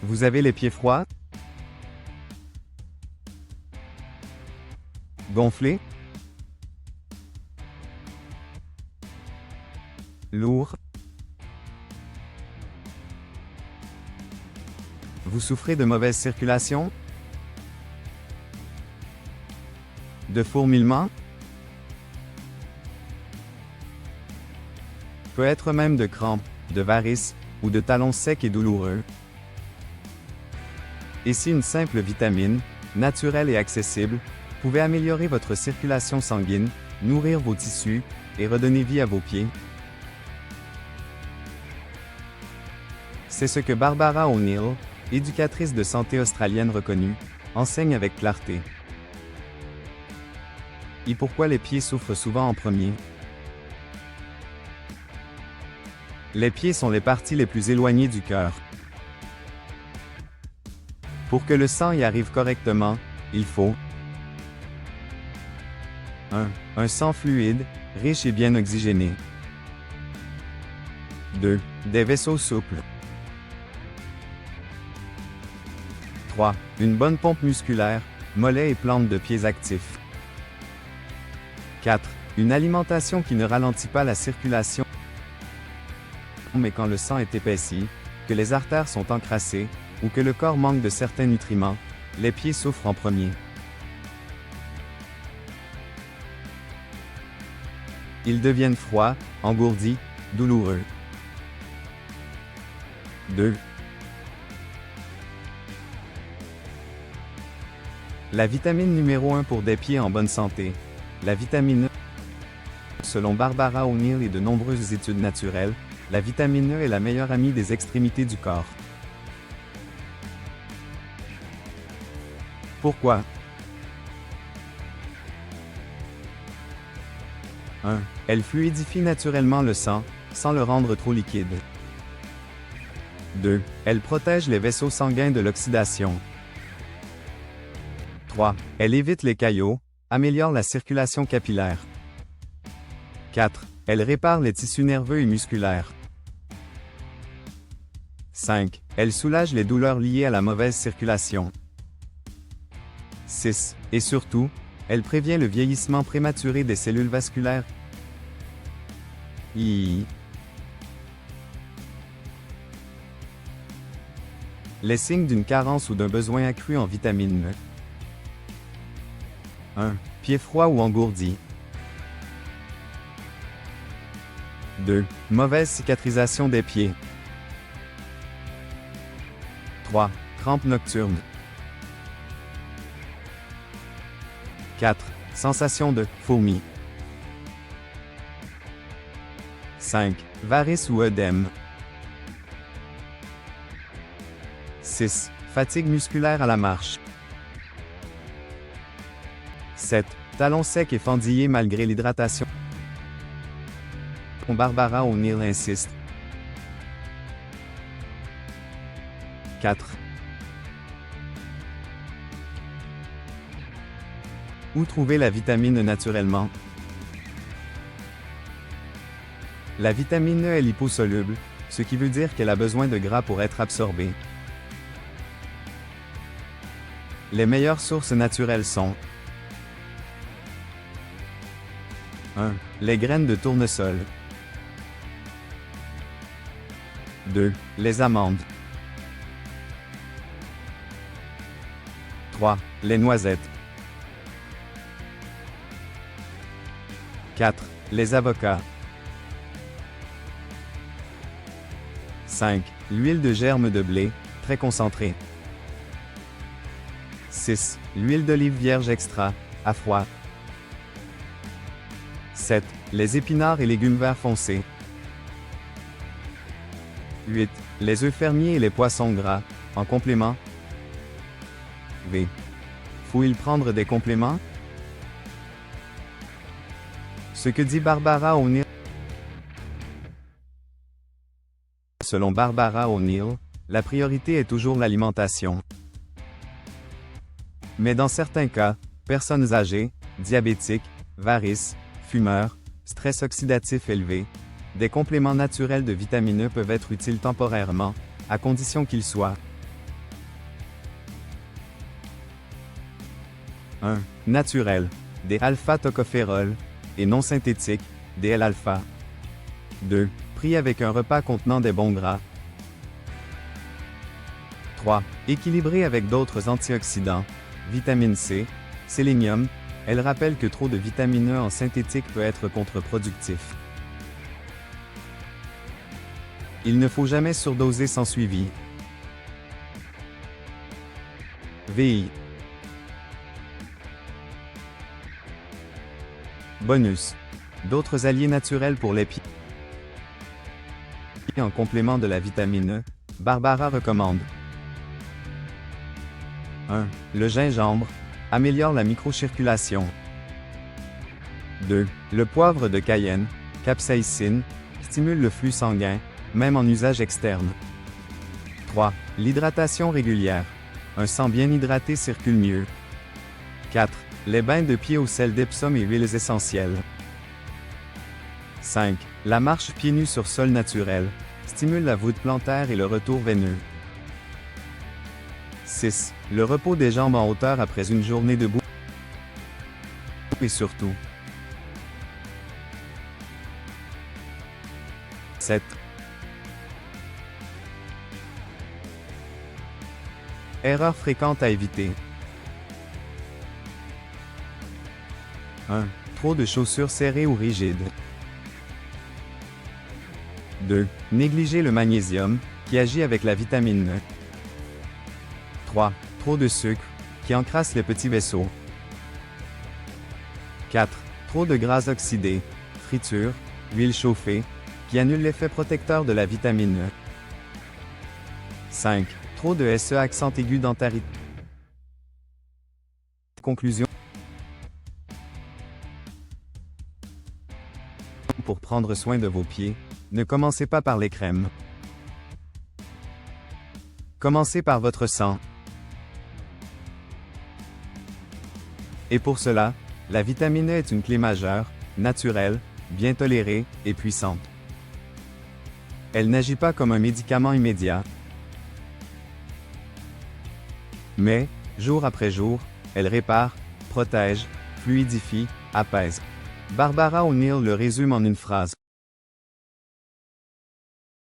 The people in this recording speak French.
Vous avez les pieds froids? Gonflés? Lourds? Vous souffrez de mauvaise circulation? De fourmillement? Peut être même de crampes, de varices, ou de talons secs et douloureux. Et si une simple vitamine, naturelle et accessible, pouvait améliorer votre circulation sanguine, nourrir vos tissus, et redonner vie à vos pieds? C'est ce que Barbara O'Neill, éducatrice de santé australienne reconnue, enseigne avec clarté. Et pourquoi les pieds souffrent souvent en premier? Les pieds sont les parties les plus éloignées du cœur. Pour que le sang y arrive correctement, il faut 1. Un sang fluide, riche et bien oxygéné. 2. Des vaisseaux souples. 3. Une bonne pompe musculaire, mollets et plantes de pieds actifs. 4. Une alimentation qui ne ralentit pas la circulation, mais quand le sang est épaissi, que les artères sont encrassées, ou que le corps manque de certains nutriments, les pieds souffrent en premier. Ils deviennent froids, engourdis, douloureux. 2. La vitamine numéro 1 pour des pieds en bonne santé. La vitamine E. Selon Barbara O'Neill et de nombreuses études naturelles, la vitamine E est la meilleure amie des extrémités du corps. Pourquoi? 1. Elle fluidifie naturellement le sang, sans le rendre trop liquide. 2. Elle protège les vaisseaux sanguins de l'oxydation. 3. Elle évite les caillots, améliore la circulation capillaire. 4. Elle répare les tissus nerveux et musculaires. 5. Elle soulage les douleurs liées à la mauvaise circulation. 6. Et surtout, elle prévient le vieillissement prématuré des cellules vasculaires. Les signes d'une carence ou d'un besoin accru en vitamine E. 1. Pieds froids ou engourdis. 2. Mauvaise cicatrisation des pieds. 3. Crampes nocturnes. 4. Sensation de fourmis. 5. Varices ou œdème. 6. Fatigue musculaire à la marche. 7. Talons secs et fendillés malgré l'hydratation. Barbara O'Neill insiste. 4. Où trouver la vitamine E naturellement? La vitamine E est liposoluble, ce qui veut dire qu'elle a besoin de gras pour être absorbée. Les meilleures sources naturelles sont 1. Les graines de tournesol. 2. Les amandes. 3. Les noisettes. 4. Les avocats. 5. L'huile de germe de blé, très concentrée. 6. L'huile d'olive vierge extra, à froid. 7. Les épinards et légumes verts foncés. 8. Les œufs fermiers et les poissons gras, en complément. Faut-il prendre des compléments? Ce que dit Barbara O'Neill. Selon Barbara O'Neill, la priorité est toujours l'alimentation. Mais dans certains cas, personnes âgées, diabétiques, varices, fumeurs, stress oxydatif élevé, des compléments naturels de vitamine E peuvent être utiles temporairement, à condition qu'ils soient 1. Naturel, des alpha-tocophérols, et non synthétiques, des L-alpha. 2. Pris avec un repas contenant des bons gras. 3. Équilibré avec d'autres antioxydants, vitamine C, sélénium. Elle rappelle que trop de vitamine E en synthétique peut être contre-productif. Il ne faut jamais surdoser sans suivi. VI. Bonus. D'autres alliés naturels pour les pieds. En complément de la vitamine E, Barbara recommande 1. Le gingembre améliore la microcirculation. 2. Le poivre de Cayenne, capsaïcine, stimule le flux sanguin, même en usage externe. 3. L'hydratation régulière. Un sang bien hydraté circule mieux. 4. Les bains de pieds au sel d'Epsom et huiles essentielles. 5. La marche pieds nus sur sol naturel stimule la voûte plantaire et le retour veineux. 6. Le repos des jambes en hauteur après une journée debout. Et surtout. 7. Erreurs fréquentes à éviter. 1. Trop de chaussures serrées ou rigides. 2. Négliger le magnésium, qui agit avec la vitamine E. 3. Trop de sucre, qui encrasse les petits vaisseaux. 4. Trop de gras oxydés, friture, huile chauffée, qui annule l'effet protecteur de la vitamine E. 5. Trop de SE accent aigu dentarité. Conclusion. Pour prendre soin de vos pieds, ne commencez pas par les crèmes. Commencez par votre sang. Et pour cela, la vitamine E est une clé majeure, naturelle, bien tolérée et puissante. Elle n'agit pas comme un médicament immédiat. Mais, jour après jour, elle répare, protège, fluidifie, apaise. Barbara O'Neill le résume en une phrase.